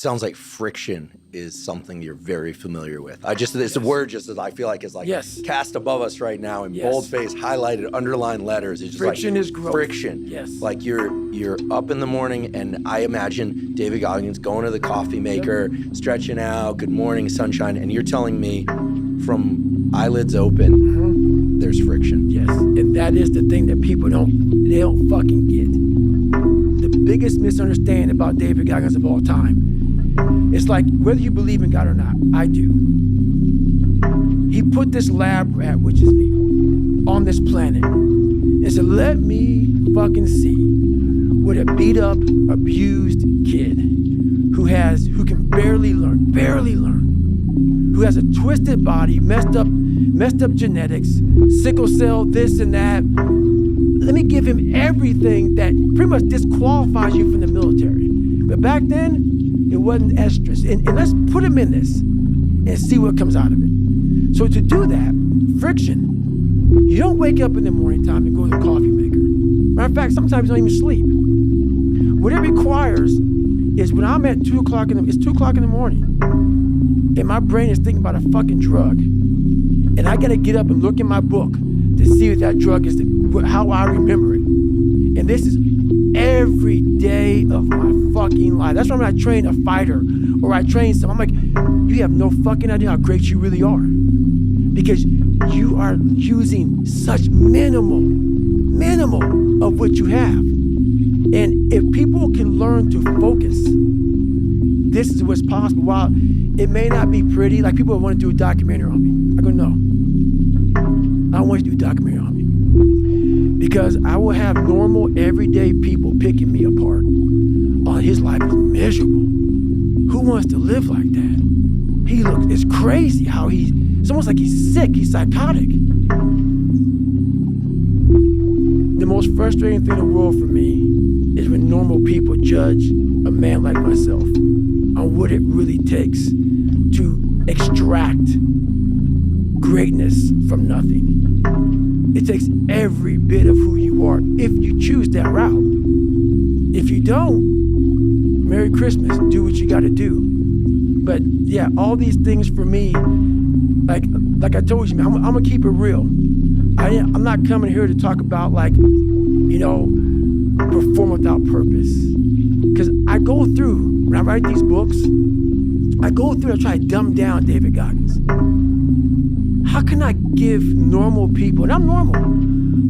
Sounds like friction is something you're very familiar with. It's a word just that I feel like is like cast above us right now in boldface, highlighted, underlined letters. It's just friction like is growth. Friction. Yes. Like you're up in the morning, and I imagine David Goggins going to the coffee maker, stretching out, good morning, sunshine, and you're telling me from eyelids open, there's friction. Yes, and that is the thing that people don't fucking get. The biggest misunderstanding about David Goggins of all time. It's like, whether you believe in God or not, I do. He put this lab rat, which is me, on this planet and said, let me fucking see what a beat up, abused kid who can barely learn, who has a twisted body, messed up genetics, sickle cell, this and that. Let me give him everything that pretty much disqualifies you from the military. But back then, it wasn't estrus. And let's put him in this and see what comes out of it. So to do that, friction, you don't wake up in the morning time and go to the coffee maker. Matter of fact, sometimes you don't even sleep. What it requires is when I'm at 2 o'clock it's 2 o'clock in the morning, and my brain is thinking about a fucking drug, and I gotta get up and look in my book to see what that drug is, how I remember it. And this is every day of my fucking life. That's why when I train a fighter or I train someone, I'm like, you have no fucking idea how great you really are. Because you are using such minimal of what you have. And if people can learn to focus, this is what's possible. While it may not be pretty, like people want to do a documentary on me. I go, no, I don't want you to do a documentary on me. Because I will have normal, everyday people picking me apart. Oh, his life is miserable. Who wants to live like that? It's crazy how it's almost like he's sick, he's psychotic. The most frustrating thing in the world for me is when normal people judge a man like myself on what it really takes to extract greatness from nothing. It takes every bit of who you are if you choose that route. If you don't, Merry Christmas, do what you gotta do. But yeah, all these things for me, like I told you, man, I'm gonna keep it real. I'm not coming here to talk about perform without purpose. Because I go through, when I write these books, I try to dumb down David Goggins. How can I give normal people, and I'm normal,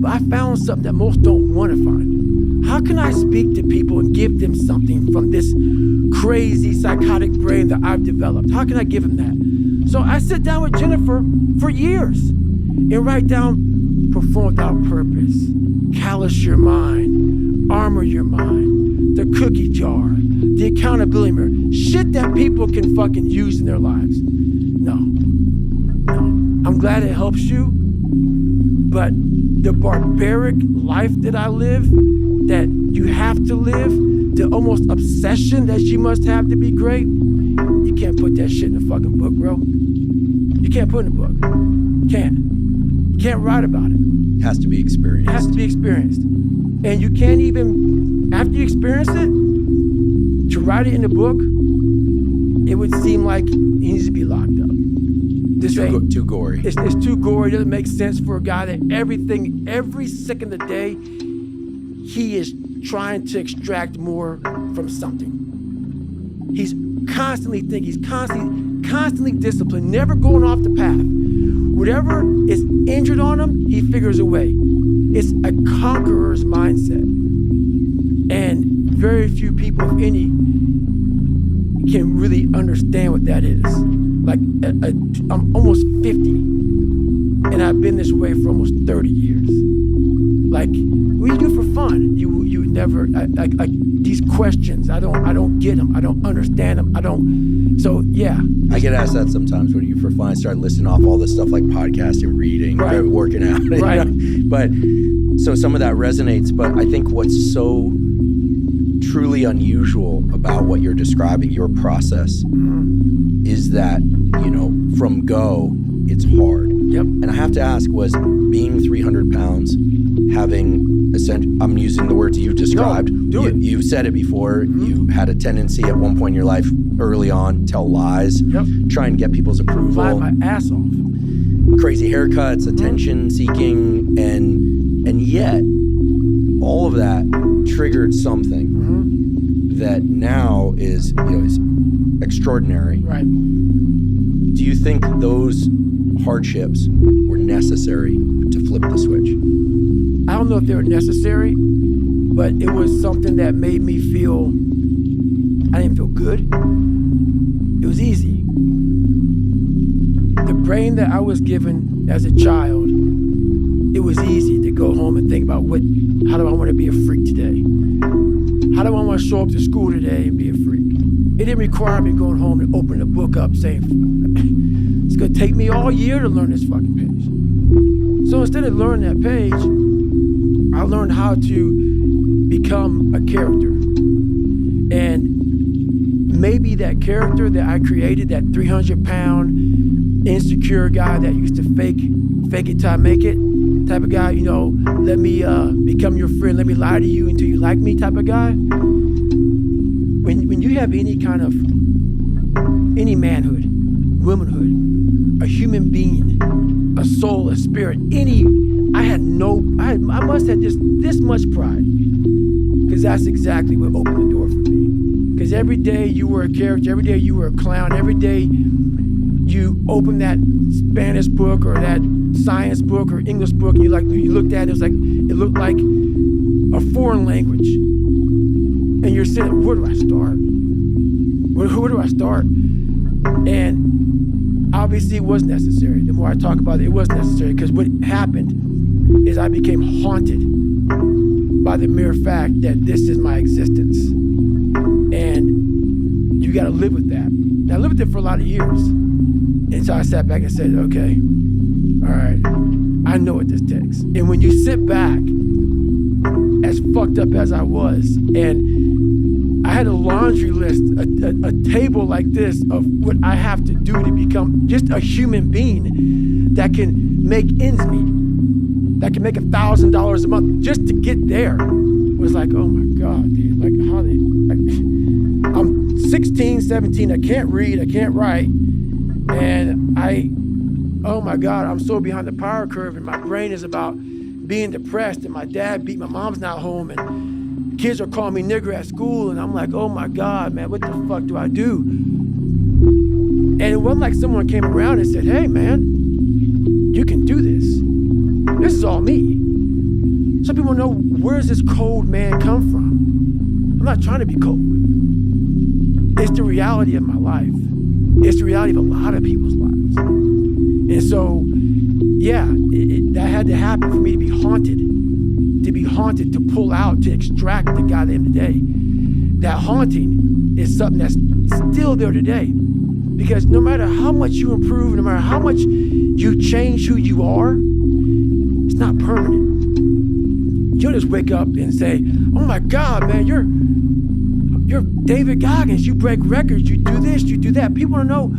but I found something that most don't want to find. How can I speak to people and give them something from this crazy psychotic brain that I've developed? How can I give them that? So I sit down with Jennifer for years and write down perform without purpose, callous your mind, armor your mind, the cookie jar, the accountability mirror, shit that people can fucking use in their lives. No. I'm glad it helps you, but the barbaric life that I live, that you have to live, the almost obsession that you must have to be great, you can't put that shit in a fucking book, bro. You can't put it in a book. You can't. You can't write about it. It has to be experienced. It has to be experienced. And you can't even, after you experience it, to write it in a book, it would seem like he needs to be locked up. Too gory. It's too gory. It doesn't make sense for a guy that every second of the day, he is trying to extract more from something. He's constantly thinking. He's constantly disciplined, never going off the path. Whatever is injured on him, he figures a way. It's a conqueror's mindset. And very few people, if any, can really understand what that is. Like, I'm almost 50, and I've been this way for almost 30 years. Like, what do you do for fun? You never, like these questions, I don't get them. I don't understand them. So, yeah. I get asked that sometimes when you for fun. I start listing off all this stuff like podcasting, reading, right, working out. Right. But, so some of that resonates, but I think what's so truly unusual about what you're describing, your process, is that, from go, it's hard. Yep. And I have to ask, was being 300 pounds, having I'm using the words you described. No, do it. You've said it before. You had a tendency at one point in your life early on, tell lies, try and get people's approval. Lie my ass off. Crazy haircuts, attention seeking, and yet all of that triggered something that now is extraordinary. Right. Do you think those hardships were necessary to flip the switch? I don't know if they were necessary, but it was something that made me feel, I didn't feel good. It was easy. The brain that I was given as a child, it was easy to go home and think about how do I want to be a freak today? How do I want to show up to school today and be a freak? It didn't require me going home and opening a book up saying, it's going to take me all year to learn this fucking page. So instead of learning that page, I learned how to become a character. And maybe that character that I created, that 300-pound insecure guy that used to fake it till I make it type of guy, let me become your friend, let me lie to you until you like me type of guy. When you have any kind of, any manhood, womanhood, a human being, a soul, a spirit, I must have just this much pride, because that's exactly what opened the door for me. Because every day you were a character, every day you were a clown, every day you opened that Spanish book or that science book or English book, and you looked at it, it looked like a foreign language. And you're saying, where do I start? Where do I start? And obviously it was necessary. The more I talk about it, it was necessary, because what happened is I became haunted by the mere fact that this is my existence. And you gotta live with that. And I lived with it for a lot of years. And so I sat back and said, okay, all right, I know what this takes. And when you sit back, as fucked up as I was, and I had a laundry list, a table like this of what I have to do to become just a human being that can make ends meet, that can make $1,000 a month just to get there, was like, oh my God, dude, I'm 16, 17, I can't read, I can't write, and oh my God, I'm so behind the power curve, and my brain is about being depressed, and my dad beat my mom's not home, and kids are calling me nigger at school, and I'm like, oh my God, man, what the fuck do I do? And it wasn't like someone came around and said, hey man, you can do this. This is all me. Some people know, where does this cold man come from? I'm not trying to be cold. It's the reality of my life. It's the reality of a lot of people's lives. And so, yeah, that had to happen for me to be haunted, to pull out, to extract the guy at the end of the day. That haunting is something that's still there today. Because no matter how much you improve, no matter how much you change who you are, it's not permanent. You'll just wake up and say, oh my God, man, you're David Goggins, you break records, you do this, you do that. People want to know,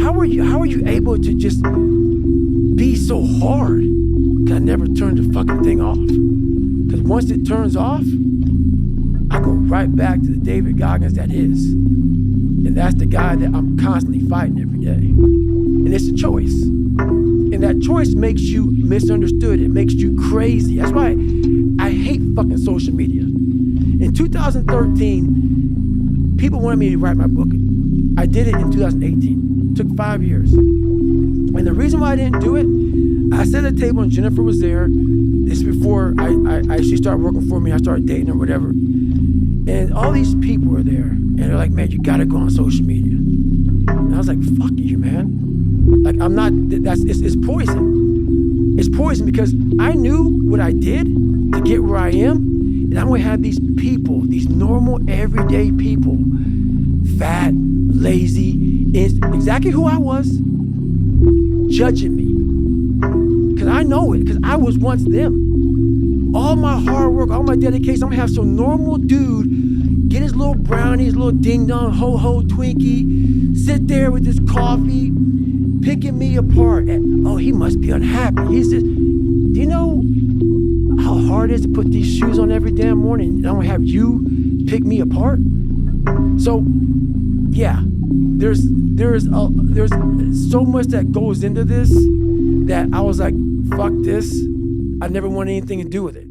how are you able to just be so hard? Because I never turned the fucking thing off. Because once it turns off, I go right back to the David Goggins that is. And that's the guy that I'm constantly fighting every day. And it's a choice. And that choice makes you misunderstood. It makes you crazy. That's why I hate fucking social media. In 2013, people wanted me to write my book. I did it in 2018. It took 5 years. And the reason why I didn't do it, I sat at a table and Jennifer was there. This is before she started working for me. I started dating her, whatever. And all these people were there. And they're like, man, you gotta go on social media. And I was like, fuck you, man. Like, I'm not, it's poison. It's poison because I knew what I did to get where I am. And I'm gonna have these people, these normal, everyday people, fat, lazy, exactly who I was, judging me. Because I know it, because I was once them. All my hard work, all my dedication, I'm gonna have some normal dude get his little brownie, his little ding-dong, ho-ho Twinkie, sit there with his coffee, picking me apart. And, oh, he must be unhappy. He's just, do you know how hard it is to put these shoes on every damn morning, and I'm gonna have you pick me apart? So, yeah, there's so much that goes into this that I was like, fuck this. I never want anything to do with it.